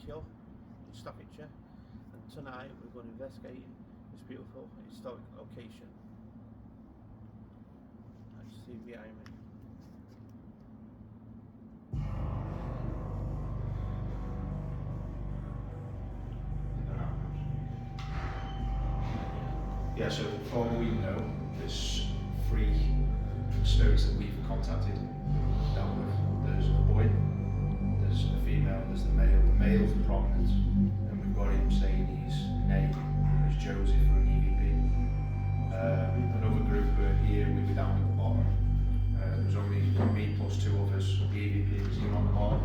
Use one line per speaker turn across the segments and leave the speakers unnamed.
kill in Staffordshire, and tonight we're going investigating this beautiful historic location. As you see behind me.
Yeah, so from what we know, there's 3 spirits that we've contacted, dealt with. There's a boy, there's a female, there's the male. The male's the prominent, and we've got him saying his name is Joseph for an EVP. Another group were here, we were down at the bottom. There was only me plus 2 others. The EVP was even on the bottom.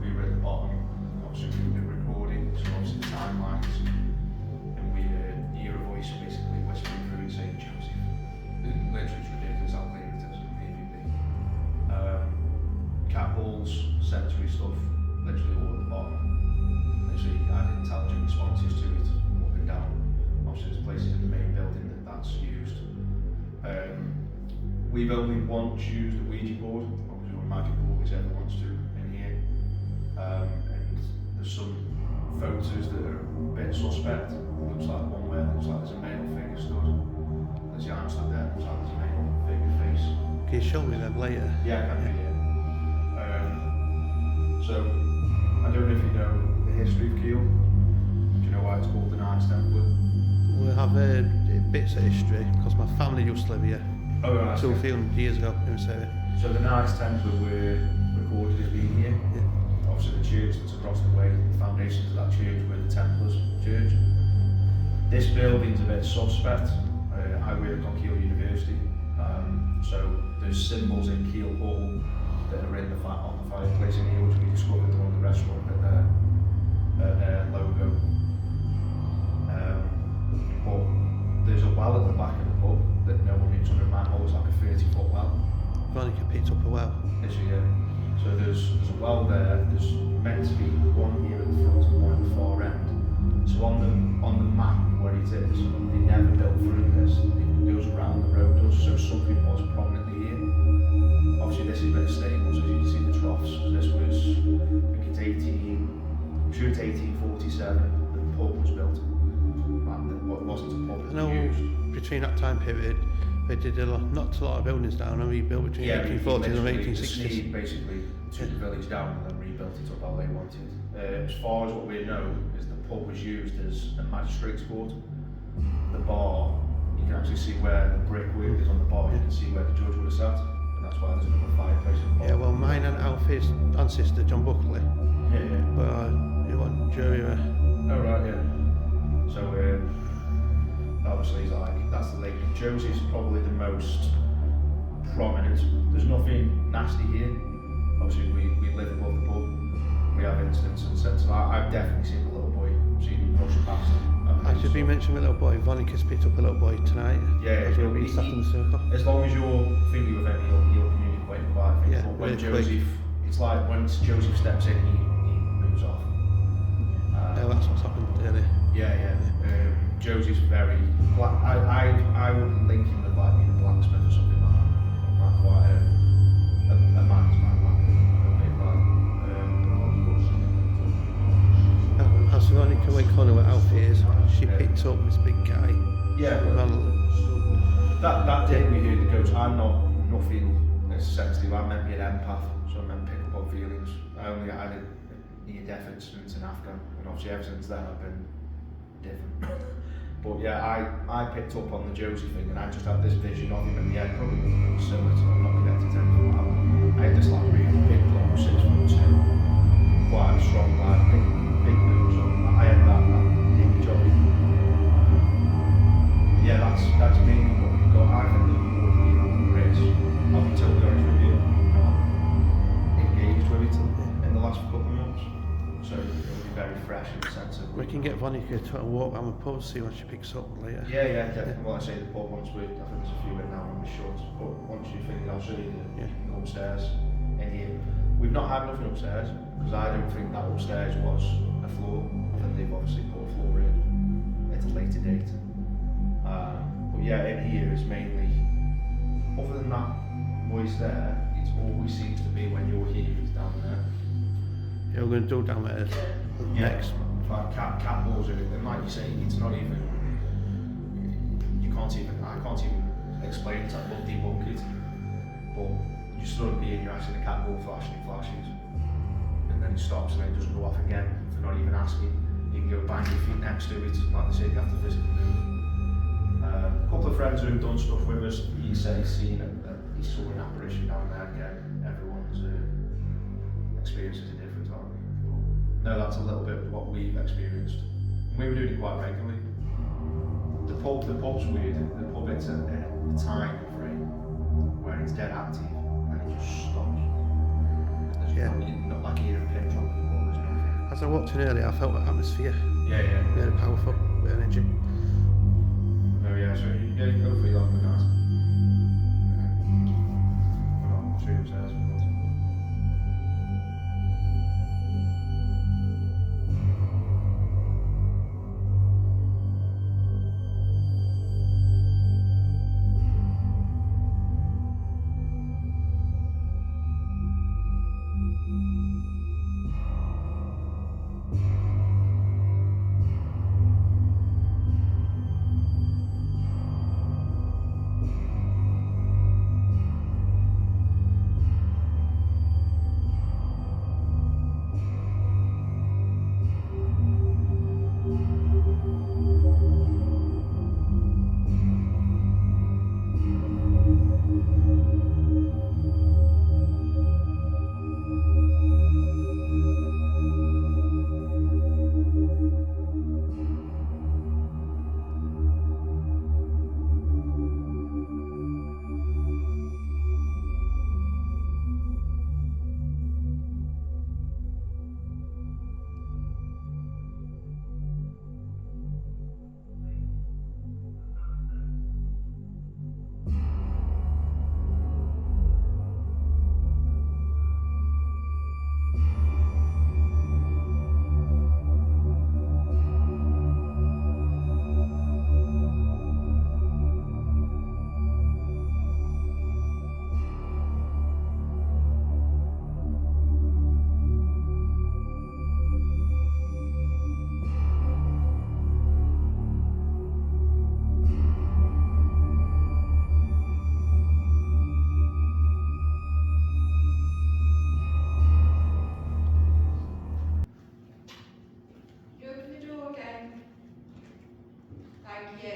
We were at the bottom. Obviously we were recording, so obviously the timelines. And we hear a voice basically whispering through and saying Joseph. Literally it's ridiculous how clear it is from the EVP. Cat balls, sensory stuff, literally all at the bottom. Literally had intelligent responses to it, up and down. Obviously there's places in the main building that's used. We've only once used a Ouija board, obviously or a magic board, whichever wants to, in here. And there's some photos that are a bit suspect. Looks like one where it looks like there's a male figure stood. There's the arm stood there, looks like there's a male figure face.
Can you show me them later?
Yeah, I can do, yeah. So, I don't know if you know the history of Keele. Do you know why it's called the Templar?
We'll have bits of history, because my family used to live here.
Oh, right.
200 years ago in this area.
So the Templar were recorded as being here.
Yeah.
Obviously the church that's across the way, the foundations of that church were the Templars church. This building's a bit suspect. I work on Keele University, so there's symbols in Keele Hall that are in on the fireplace in here, which we discovered on the restaurant at their logo. But there's a well at the back of the pub that no one hits under manhole. It's like a 30-foot well.
Veronica picked up a well.
Is it, yeah. So there's a well there. There's meant to be one here at the front and one at the far end. So on the map where it is, they never built through this. It goes around the road, so something was prominently here. Obviously this is a bit of stables, as you can see the troughs. This was, I think it's 1847 that the pub was built. It wasn't a pub, it was
I know
used.
between that time period, they did knocked a lot of buildings down and rebuilt between 1840s and 1860s.
Basically took the village down and then rebuilt it up how they wanted. As far as what we know, is the pub was used as a magistrate's court. The bar, you can actually see where the brickwork is on the bar, you can see where the judge would have sat, and that's why there's another fireplace in the bar.
Yeah, well, mine and Alfie's ancestor, John Buckley.
Yeah.
But he won jury.
Oh right, yeah. So obviously he's like, that's the lake. Josie's probably the most prominent. There's nothing nasty here. Obviously we live above the pub. We have incidents and sense. I've definitely seen the little boy, seen him rush past.
I should be mentioning a little boy. Veronica's picked up a little boy tonight.
Yeah,
we'll be sat in the circle.
As long as you're thinking with him, he'll communicate quite a bit.
Yeah,
But when
really
Joseph, it's like when Joseph steps in, he moves off.
Yeah, that's what's happened really.
Yeah. Joseph's very black. I wouldn't link him with like being a blacksmith or something like that. Like quite a man's man, like a big lad.
As Veronica went corner where Alfie is, she picked up this big guy.
Yeah, that day we heard the ghost. I'm nothing as sensitive. I'm meant to be an empath, so I'm meant to pick up on feelings. I only had a near-death incident in Afghan, and obviously ever since then I've been different. But yeah, I picked up on the Josie thing, and I just had this vision of him in the head, probably similar to I'm not connected to anything like that. I had this like really big, long 6'2", quite a strong lad, big nose. I had that image of him. Yeah, that's mainly what we've got. I think there's more here than there is. I'll be totally honest with you, not engaged with it in the last couple of months. So it'll be very fresh in the sense of...
We can get Veronica to walk around the pub, see what she picks up later.
Yeah, definitely. Well, I say the pub once I think there's a few in now and we're shut, but once you think I'll show you the upstairs in here. We've not had nothing upstairs, because I don't think that upstairs was a floor. I think they've obviously put a floor in at a later date. But yeah, in here is mainly, other than that voice there, it always seems to be when you're here, it's down there.
Yeah, we're going to do down there. next.
Like cat balls, and like you say, it's not even. I can't even explain it. I will debunk it, but you stood up here and you're asking a cat ball flashing, it flashes, and then it stops and then it doesn't go off again for not even asking. You can go bang your feet next to it, like they say, you have to physically move. A couple of friends who've done stuff with us, he said he's seen he saw an apparition down there again. Everyone's experiences are different, aren't they? But no, that's a little bit of what we've experienced. We were doing it quite regularly. The pub's weird. The pub, it's a time frame where it's dead active and it just stops. And there's not like you're a pin drop in the pub, there's nothing.
As I walked in earlier, I felt that atmosphere.
Yeah.
Very powerful, with energy.
No, yeah, so hopefully you'll have a nice. I'll show you upstairs.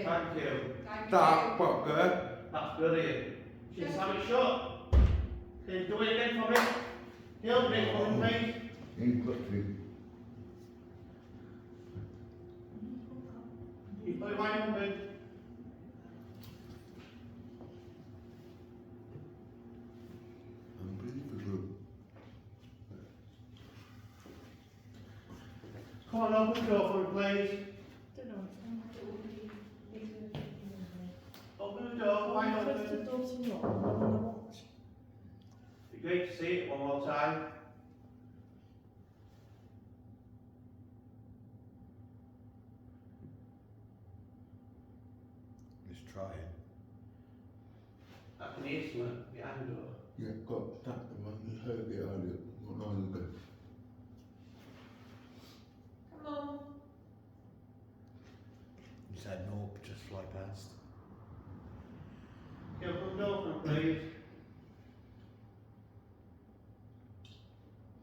Thank you.
That bugger.
That's brilliant. Just have it shut. Can you do it again for me? He'll bring it on, please.
In Buckley.
You put it right on, please.
Unbelievable.
Come on, open the door for me, please. Open the door, wide open. Be great to see it one more time.
Let's try it.
I can hear something behind the door.
Yeah, got that one. You heard it earlier. Not long ago.
Come on.
You said no, just fly past.
Can you open the door for me, please?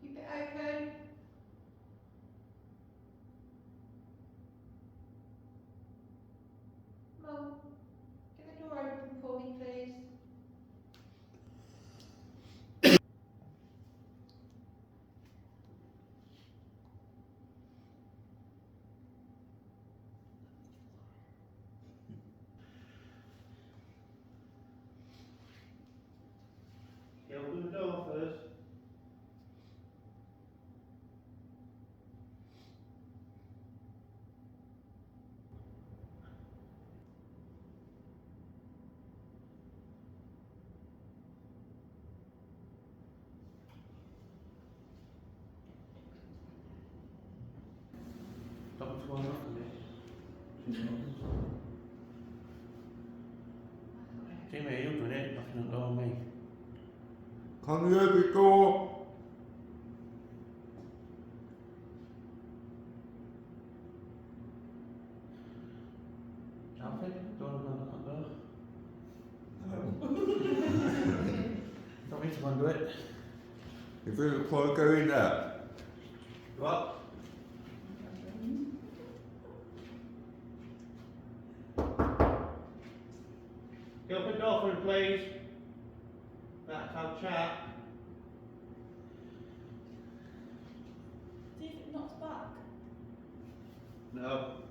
Keep it open. Mum, get the door open for me, please.
Can you open the door first? Don't go on after me. Jimmy, you're doing it, knocking at the door on me.
Can you hear the door?
conduit.
You think the plug go in there?
What? Get open the door for him, please. That's our chat.
See if it knocks back.
No.